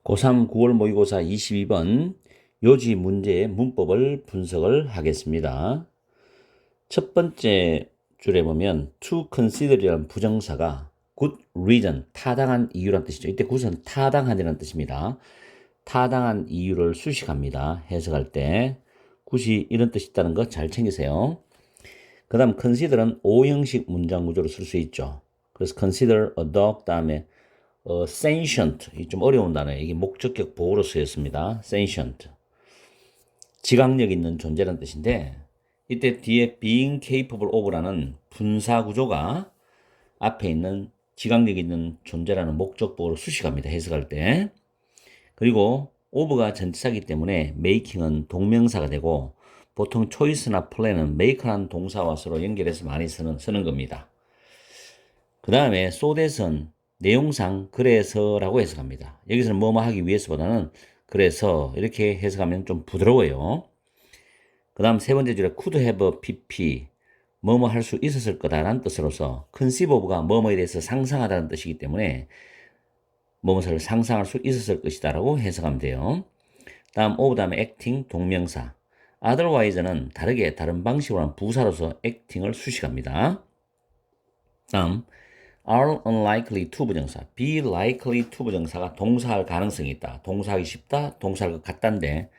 고3 9월 모의고사 22번 요지 문제의 문법을 분석을 하겠습니다. 첫 번째 줄에 보면 to consider이라는 부정사가 good reason, 타당한 이유란 뜻이죠. 이때 good은 타당한이라는 뜻입니다. 타당한 이유를 수식합니다. 해석할 때 good이 이런 뜻이 있다는 거 잘 챙기세요. 그 다음 consider은 오형식 문장 구조로 쓸 수 있죠. 그래서 consider, adopt 다음에 sentient, 이 좀 어려운 단어예요. 이게 목적격 보호로 쓰였습니다. sentient, 지각력 있는 존재라는 뜻인데, 이때 뒤에 being capable of라는 분사 구조가 앞에 있는 지각력 있는 존재라는 목적 보호로 수식합니다. 해석할 때. 그리고 of가 전치사이기 때문에 making은 동명사가 되고, 보통 choice나 plan은 make라는 동사와 서로 연결해서 많이 쓰는 겁니다. 그 다음에 so that은 내용상 그래서라고 해석합니다. 여기서는 뭐뭐 하기 위해서보다는 그래서 이렇게 해석하면 좀 부드러워요. 그 다음 세 번째 줄에 could have a pp, 뭐뭐 할 수 있었을 거다라는 뜻으로서 conceive of가 뭐뭐에 대해서 상상하다는 뜻이기 때문에 뭐뭐를 상상할 수 있었을 것이다라고 해석하면 돼요. 다음 of 다음에 acting 동명사, otherwise는 다른 방식으로 하는 부사로서 acting을 수식합니다. 다음 are unlikely to 부정사, be likely to 부정사가 동사할 가능성이 있다, 동사하기 쉽다, 동사할 것 같다인데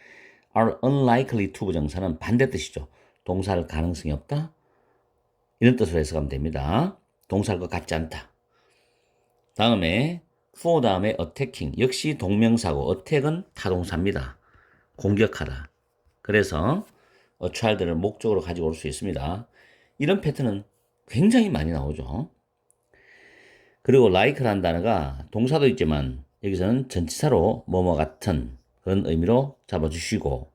are unlikely to 부정사는 반대 뜻이죠. 동사할 가능성이 없다, 이런 뜻으로 해석하면 됩니다. 동사할 것 같지 않다. 다음에 for 다음에 attacking, 역시 동명사고 attack은 타동사입니다. 공격하다. 그래서 a child를 목적으로 가지고 올 수 있습니다. 이런 패턴은 굉장히 많이 나오죠. 그리고 like라는 단어가 동사도 있지만 여기서는 전치사로 뭐뭐 같은 그런 의미로 잡아주시고,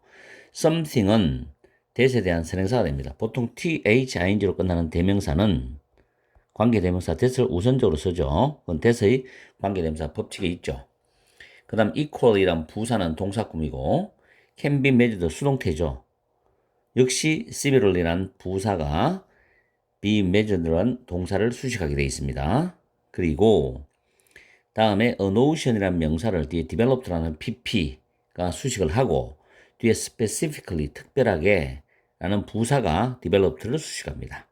something은 that에 대한 선행사가 됩니다. 보통 thing로 끝나는 대명사는 관계대명사 that을 우선적으로 쓰죠. 그건 that의 관계대명사 법칙에 있죠. 그 다음 equal이란 부사는 동사구이고 can be measured 수동태죠. 역시 similarly란 부사가 be measured란 동사를 수식하게 되어 있습니다. 그리고 다음에 a notion이라는 명사를 뒤에 developed라는 pp가 수식을 하고 뒤에 specifically 특별하게 라는 부사가 developed를 수식합니다.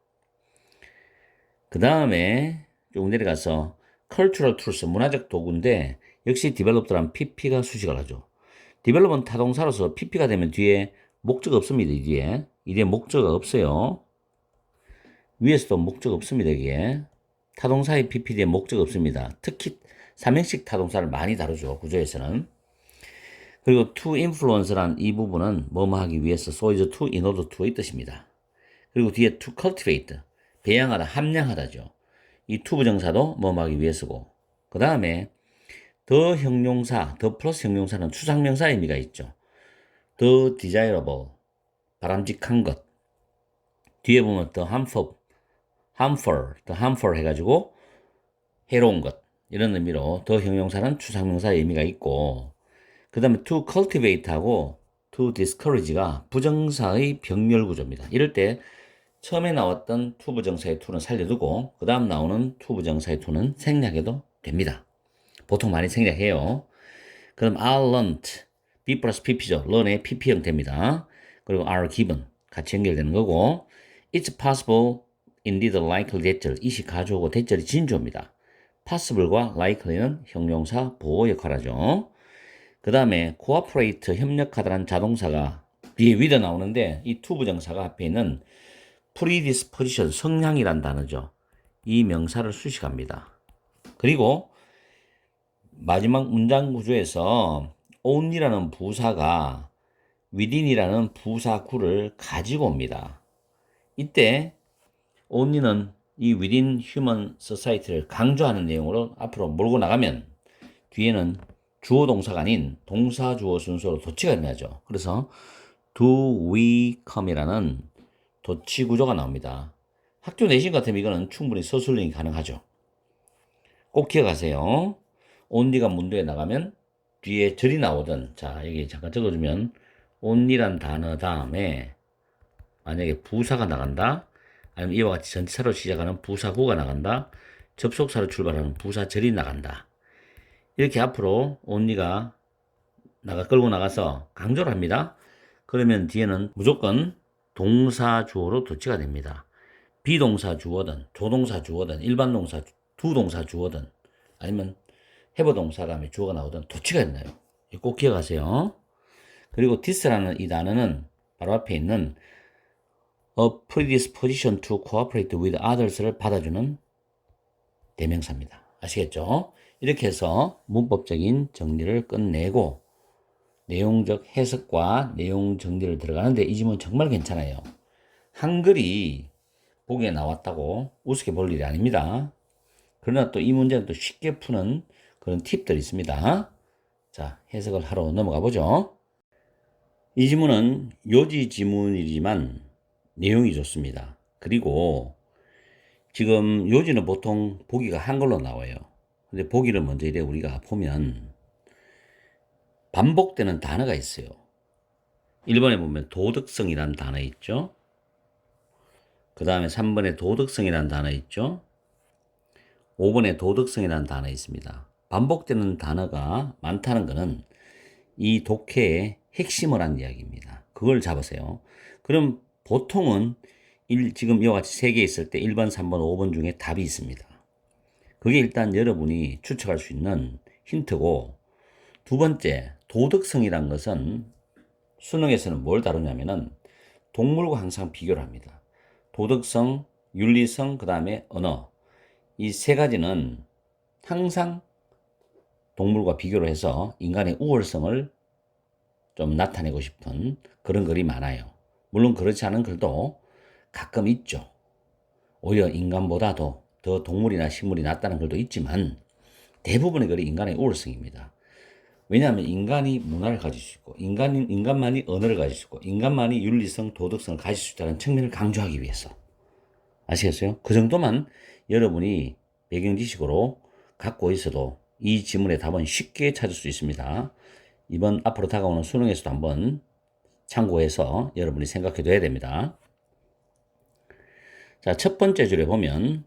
그 다음에 쭉 내려가서 cultural tools, 문화적 도구인데 역시 developed라는 pp가 수식을 하죠. develop은 타동사로서 pp가 되면 뒤에 목적 없습니다. 이 뒤에 목적가 없어요. 위에서도 목적 없습니다. 이게 타동사의 pp 뒤에 목적 없습니다. 특히 삼형식 타동사를 많이 다루죠. 구조에서는. 그리고 to influence란 이 부분은 뭐뭐 하기 위해서 so is to in order to의 뜻입니다. 그리고 뒤에 to cultivate, 배양하다, 함량하다죠. 이 to 부정사도 뭐뭐 하기 위해서고, 그 다음에 더 형용사, 더 플러스 형용사는 추상명사 의미가 있죠. 더 desirable, 바람직한 것. 뒤에 보면 더 harmful 해가지고 해로운 것, 이런 의미로 더 형용사는 추상명사 의미가 있고, 그 다음에 to cultivate하고 to discourage가 부정사의 병렬 구조입니다. 이럴 때 처음에 나왔던 to 부정사의 to는 살려두고 그 다음 나오는 to 부정사의 to는 생략해도 됩니다. 보통 많이 생략해요. 그럼 are learnt, B 플러스 PP죠. learn의 PP 형태입니다. 그리고 are given 같이 연결되는 거고, it's possible, indeed, likely, 대절, 이시 가주어고 대절이 진주어입니다. possible과 likely는 형용사 보호 역할을 하죠. 그 다음에 cooperate, 협력하다라는 자동사가 뒤에 with 나오는데 이 to 부정사가 앞에 있는 predisposition, 성향이란 단어죠. 이 명사를 수식합니다. 그리고 마지막 문장 구조에서 only라는 부사가 within이라는 부사구를 가지고 옵니다. 이때 only는 이 within human society를 강조하는 내용으로 앞으로 몰고 나가면 뒤에는 주어 동사가 아닌 동사 주어 순서로 도치가 일어나죠. 그래서 do we come이라는 도치 구조가 나옵니다. 학교 내신 같으면 이거는 충분히 서술링이 가능하죠. 꼭 기억하세요. only가 문도에 나가면 뒤에 절이 나오든, 자 여기 잠깐 적어주면 only란 단어 다음에 만약에 부사가 나간다, 아니면 이와 같이 전치사로 시작하는 부사구가 나간다, 접속사로 출발하는 부사절이 나간다, 이렇게 앞으로 only가 끌고 나가서 강조를 합니다. 그러면 뒤에는 무조건 동사 주어로 도치가 됩니다. 비동사 주어든 조동사 주어든 일반 동사 두 동사 주어든 아니면 have 동사 다음에 주어가 나오든 도치가 있나요? 꼭 기억하세요. 그리고 this라는 이 단어는 바로 앞에 있는 a predisposition to cooperate with others를 받아주는 대명사입니다. 아시겠죠? 이렇게 해서 문법적인 정리를 끝내고 내용적 해석과 내용 정리를 들어가는데 이 지문 정말 괜찮아요. 한글이 보기에 나왔다고 우습게 볼 일이 아닙니다. 그러나 또 이 문제는 또 쉽게 푸는 그런 팁들이 있습니다. 자, 해석을 하러 넘어가 보죠. 이 지문은 요지 지문이지만 내용이 좋습니다. 그리고 지금 요지는 보통 보기가 한글로 나와요. 근데 보기를 먼저 이래 우리가 보면 반복되는 단어가 있어요. 1번에 보면 도덕성이라는 단어 있죠. 그 다음에 3번에 도덕성이라는 단어 있죠. 5번에 도덕성이라는 단어 있습니다. 반복되는 단어가 많다는 것은 이 독해의 핵심을 한 이야기입니다. 그걸 잡으세요. 그럼 보통은 지금 이와 같이 3개 있을 때 1번, 3번, 5번 중에 답이 있습니다. 그게 일단 여러분이 추측할 수 있는 힌트고, 두 번째, 도덕성이란 것은 수능에서는 뭘 다루냐면은 동물과 항상 비교를 합니다. 도덕성, 윤리성, 그 다음에 언어. 이 세 가지는 항상 동물과 비교를 해서 인간의 우월성을 좀 나타내고 싶은 그런 글이 많아요. 물론 그렇지 않은 글도 가끔 있죠. 오히려 인간보다도 더 동물이나 식물이 낫다는 글도 있지만 대부분의 글이 인간의 우월성입니다. 왜냐하면 인간이 문화를 가질 수 있고 인간만이 언어를 가질 수 있고 인간만이 윤리성, 도덕성을 가질 수 있다는 측면을 강조하기 위해서. 아시겠어요? 그 정도만 여러분이 배경 지식으로 갖고 있어도 이 지문의 답은 쉽게 찾을 수 있습니다. 이번 앞으로 다가오는 수능에서도 한번 참고해서 여러분이 생각해 둬야 됩니다. 자, 첫 번째 줄에 보면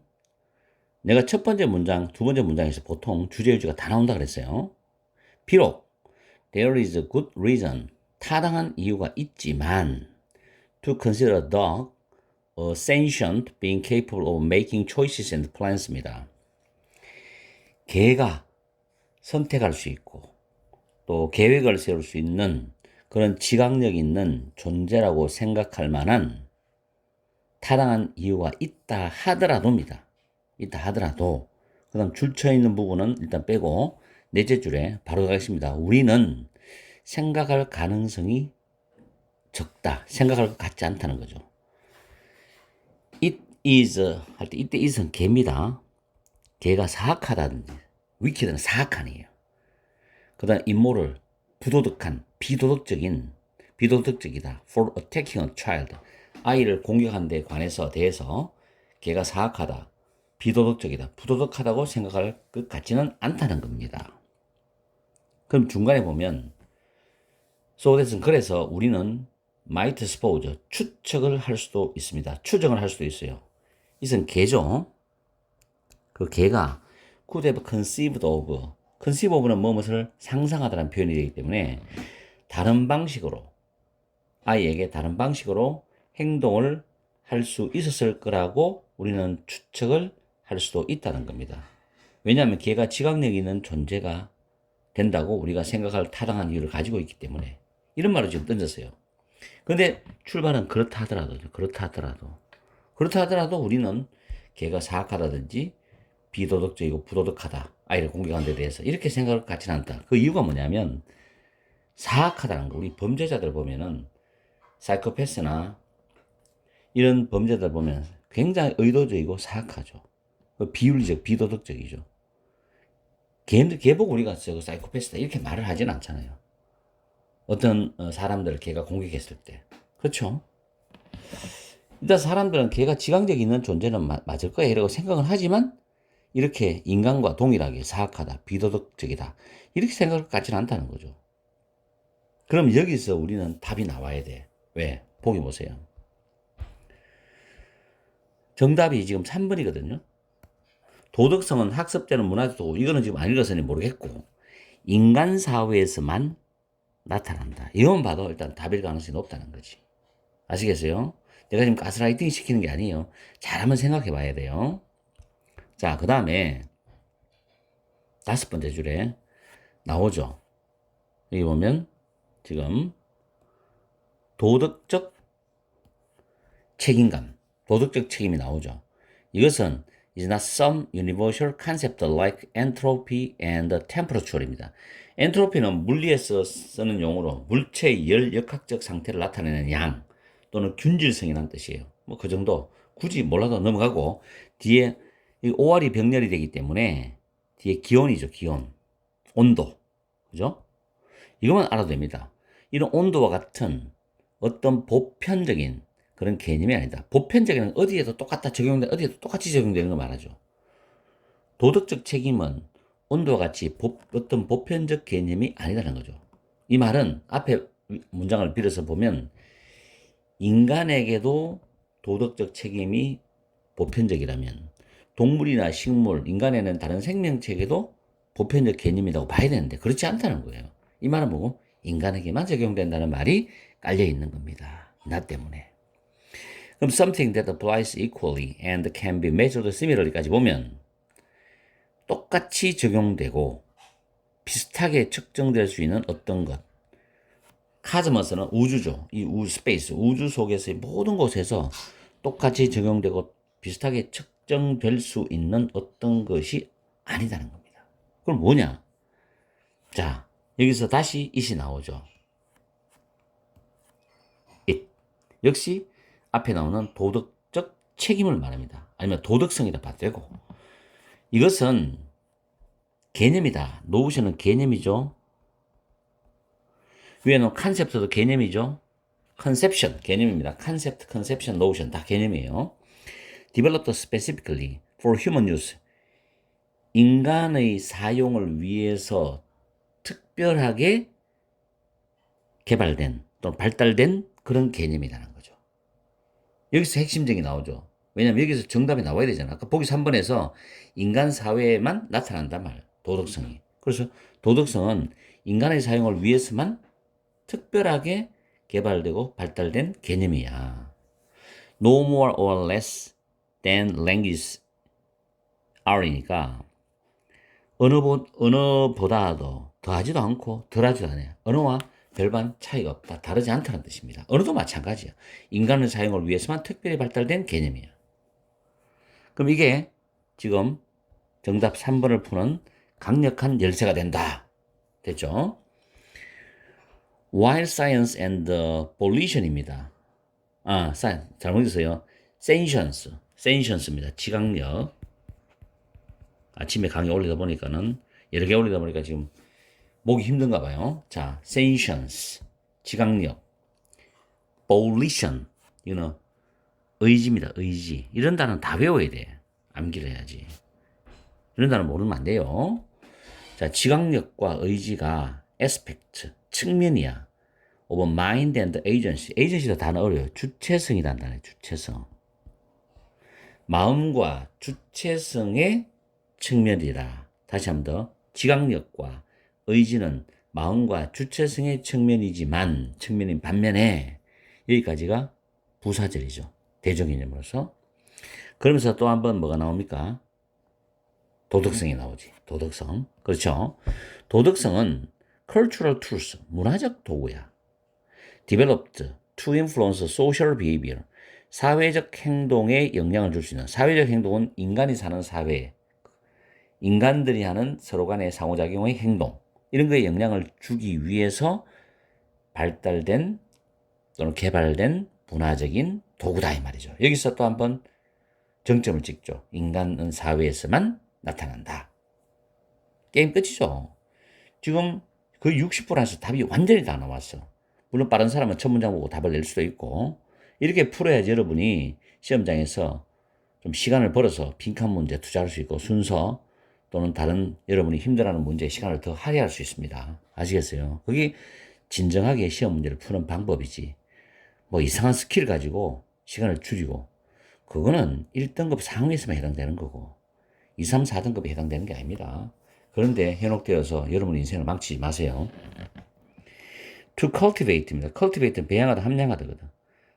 내가 첫 번째 문장, 두 번째 문장에서 보통 주제의주가 다 나온다 그랬어요. 비록 there is a good reason, 타당한 이유가 있지만 to consider a dog a sentient being capable of making choices and plans입니다. 개가 선택할 수 있고 또 계획을 세울 수 있는 그런 지각력 있는 존재라고 생각할 만한 타당한 이유가 있다 하더라도입니다. 있다 하더라도 그 다음 줄쳐 있는 부분은 일단 빼고 넷째 줄에 바로 가겠습니다. 우리는 생각할 가능성이 적다. 생각할 것 같지 않다는 거죠. It is 할 때 이때 is은 개입니다. 개가 사악하다든지 wicked는 사악한이에요. 그 다음 immoral 부도덕한 비도덕적이다. For attacking a child 아이를 공격한 데 대해서 개가 사악하다. 비도덕적이다. 부도덕하다고 생각할 것 같지는 않다는 겁니다. 그럼 중간에 보면 so that은 그래서 우리는 might suppose 추측을 할 수도 있습니다. 추정을 할 수도 있어요. 이것은 개죠. 그 개가 could have conceived of conceive of는 무엇을 상상하다는 표현이 되기 때문에 다른 방식으로 아이에게 다른 방식으로 행동을 할 수 있었을 거라고 우리는 추측을 할 수도 있다는 겁니다. 왜냐하면 개가 지각력 있는 존재가 된다고 우리가 생각할 타당한 이유를 가지고 있기 때문에 이런 말을 지금 던졌어요. 근데 출발은 그렇다 하더라도 우리는 개가 사악하다든지 비도덕적이고 부도덕하다. 아이를 공격한 데 대해서 이렇게 생각할 것 같지는 않다. 그 이유가 뭐냐면 사악하다는 거. 우리 범죄자들 보면은 사이코패스나 이런 범죄자들 보면 굉장히 의도적이고 사악하죠. 비윤리적, 비도덕적이죠. 걔 보고 우리가 저거 사이코패스다 이렇게 말을 하진 않잖아요. 어떤 사람들을 걔가 공격했을 때. 그렇죠? 일단 사람들은 걔가 지강력 있는 존재는 맞을 거야 이라고 생각은 하지만 이렇게 인간과 동일하게 사악하다, 비도덕적이다 이렇게 생각할 것 같지는 않다는 거죠. 그럼 여기서 우리는 답이 나와야 돼. 왜? 보기 보세요. 정답이 지금 3번이거든요. 도덕성은 학습되는 문화도 이거는 지금 안 읽어서는 모르겠고 인간 사회에서만 나타난다. 이것만 봐도 일단 답일 가능성이 높다는 거지. 아시겠어요? 내가 지금 가스라이팅 시키는 게 아니에요. 잘 한번 생각해 봐야 돼요. 자, 그 다음에 5번째 줄에 나오죠. 여기 보면 지금 도덕적 책임감, 도덕적 책임이 나오죠. 이것은 is not some universal concept like entropy and temperature입니다. 엔트로피는 물리에서 쓰는 용어로 물체의 열 역학적 상태를 나타내는 양 또는 균질성이라는 뜻이에요. 뭐 그 정도 굳이 몰라도 넘어가고 뒤에 이 오할이 병렬이 되기 때문에 뒤에 기온이죠. 기온, 온도, 그죠? 이것만 알아도 됩니다. 이런 온도와 같은 어떤 보편적인 그런 개념이 아니다. 보편적인 어디에도 똑같다 적용돼, 어디에도 똑같이 적용되는 걸 말하죠. 도덕적 책임은 온도와 같이 어떤 보편적 개념이 아니다는 거죠. 이 말은 앞에 문장을 빌어서 보면 인간에게도 도덕적 책임이 보편적이라면 동물이나 식물, 인간에는 다른 생명체에게도 보편적 개념이라고 봐야 되는데 그렇지 않다는 거예요. 이 말은 뭐고? 인간에게만 적용된다는 말이 깔려 있는 겁니다. 나 때문에. 그럼 something that applies equally and can be measured similarly까지 보면 똑같이 적용되고 비슷하게 측정될 수 있는 어떤 것. 카즈머스는 우주죠. 이 스페이스, 우주 속에서의 모든 곳에서 똑같이 적용되고 비슷하게 측정될 수 있는 어떤 것이 아니다는 겁니다. 그럼 뭐냐? 자, 여기서 다시 it이 나오죠. it. 역시 앞에 나오는 도덕적 책임을 말합니다. 아니면 도덕성이라 봐도 되고. 이것은 개념이다. 노션은 개념이죠. 위에는 컨셉트도 개념이죠. 컨셉션, 개념입니다. 컨셉트, 컨셉션, 노션 다 개념이에요. Developed specifically for human use. 인간의 사용을 위해서 특별하게 개발된 또는 발달된 그런 개념이라는 거죠. 여기서 핵심적이 나오죠. 왜냐하면 여기서 정답이 나와야 되잖아. 아까 보기 3번에서 인간 사회에만 나타난단 말, 도덕성이. 그래서 도덕성은 인간의 사용을 위해서만 특별하게 개발되고 발달된 개념이야. No more or less than languages are니까 언어보다도 더하지도 않고 덜하지도 않아요. 언어와 별반 차이가 없다. 다르지 않다는 뜻입니다. 언어도 마찬가지야. 인간의 사용을 위해서만 특별히 발달된 개념이야. 그럼 이게 지금 정답 3번을 푸는 강력한 열쇠가 된다. 됐죠? While science and volition입니다. 잘못했어요. sentience입니다. 지각력. 아침에 강의 올리다 보니까는 여러 개 올리다 보니까 지금 목이 힘든가 봐요. 자, sentience, 지각력, volition, 이거는 의지입니다. 의지. 이런 단어는 다 외워야 돼. 암기를 해야지. 이런 단어 모르면 안 돼요. 자, 지각력과 의지가 aspect, 측면이야. of mind and agency. agency도 단어 어려워요. 주체성이란 단어예요. 주체성. 마음과 주체성의 측면이라. 다시 한 번 더. 지각력과 의지는 마음과 주체성의 측면인 반면에 여기까지가 부사절이죠. 대조개념으로서. 그러면서 또 한 번 뭐가 나옵니까? 도덕성이 나오지. 도덕성. 그렇죠. 도덕성은 cultural tools, 문화적 도구야. developed to influence social behavior, 사회적 행동에 영향을 줄 수 있는. 사회적 행동은 인간이 사는 사회, 인간들이 하는 서로 간의 상호작용의 행동, 이런 거에 영향을 주기 위해서 발달된 또는 개발된 문화적인 도구다 이 말이죠. 여기서 또 한번 정점을 찍죠. 인간은 사회에서만 나타난다. 게임 끝이죠. 지금 거의 60%에서 답이 완전히 다 나왔어. 물론 빠른 사람은 첫 문장 보고 답을 낼 수도 있고 이렇게 풀어야지 여러분이 시험장에서 좀 시간을 벌어서 빈칸 문제 투자할 수 있고 순서 또는 다른 여러분이 힘들어하는 문제에 시간을 더 할애할 수 있습니다. 아시겠어요? 그게 진정하게 시험 문제를 푸는 방법이지. 뭐 이상한 스킬 가지고 시간을 줄이고 그거는 1등급 상위에서만 해당되는 거고 2, 3, 4등급에 해당되는 게 아닙니다. 그런데 현혹되어서 여러분 인생을 망치지 마세요. to cultivate입니다. cultivate는 배양하다, 함양하다거든.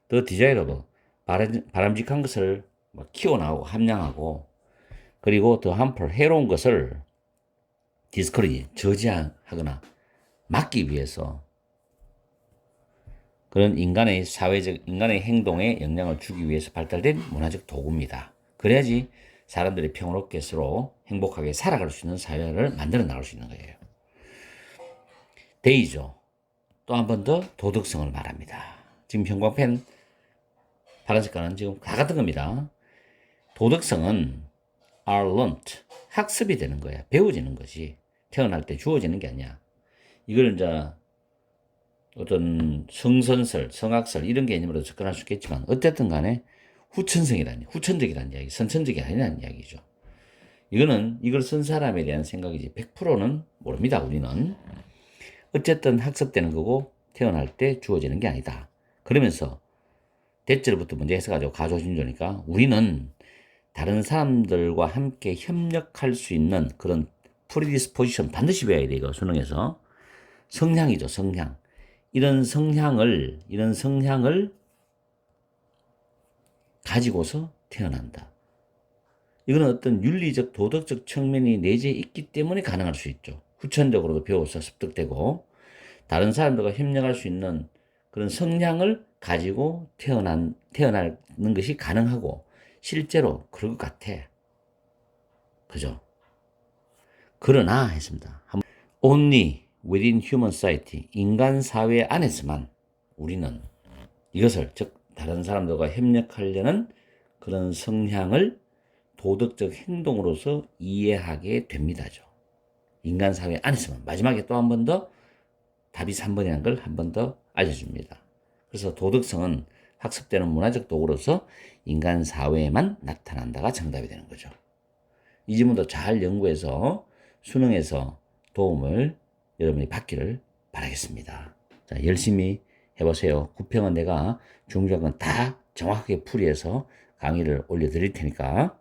the desirable, 바람직한 것을 키워나가고 함양하고, 그리고 the harmful, 해로운 것을 discourage, 저지하거나 막기 위해서 그런 인간의 행동에 영향을 주기 위해서 발달된 문화적 도구입니다. 그래야지 사람들이 평화롭게 서로 행복하게 살아갈 수 있는 사회를 만들어 나갈 수 있는 거예요. 데이죠. 또 한 번 더 도덕성을 말합니다. 지금 형광펜 파란 색깔은 지금 다 같은 겁니다. 도덕성은 are learnt, 학습이 되는 거야. 배워지는 것이 태어날 때 주어지는 게 아니야. 이걸 이제 어떤 성선설, 성악설 이런 개념으로 접근할 수 있겠지만 어쨌든 간에 후천적이라는 이야기, 선천적이 아니라는 이야기죠. 이걸 쓴 사람에 대한 생각이지 100%는 모릅니다. 우리는. 어쨌든 학습되는 거고 태어날 때 주어지는 게 아니다. 그러면서 대절부터 먼저 해석하죠. 가조심조니까 우리는 다른 사람들과 함께 협력할 수 있는 그런 프리디스포지션 반드시 배워야 돼. 이거 수능에서. 성향이죠. 성향. 이런 성향을 가지고서 태어난다. 이거는 어떤 윤리적, 도덕적 측면이 내재해 있기 때문에 가능할 수 있죠. 후천적으로도 배워서 습득되고, 다른 사람들과 협력할 수 있는 그런 성향을 가지고 태어나는 것이 가능하고, 실제로 그럴 것 같아. 그죠? 그러나, 했습니다. Only within human society, 인간 사회 안에서만 우리는 이것을, 즉 다른 사람들과 협력하려는 그런 성향을 도덕적 행동으로서 이해하게 됩니다죠. 인간 사회 안에서만. 마지막에 또 한 번 더 답이 3번이라는 걸 한 번 더 알려줍니다. 그래서 도덕성은 학습되는 문화적 도구로서 인간 사회에만 나타난다가 정답이 되는 거죠. 이 지문도 잘 연구해서 수능에서 도움을 여러분이 받기를 바라겠습니다. 자, 열심히 해보세요. 구평은 내가 중요한 건 다 정확하게 풀이해서 강의를 올려드릴 테니까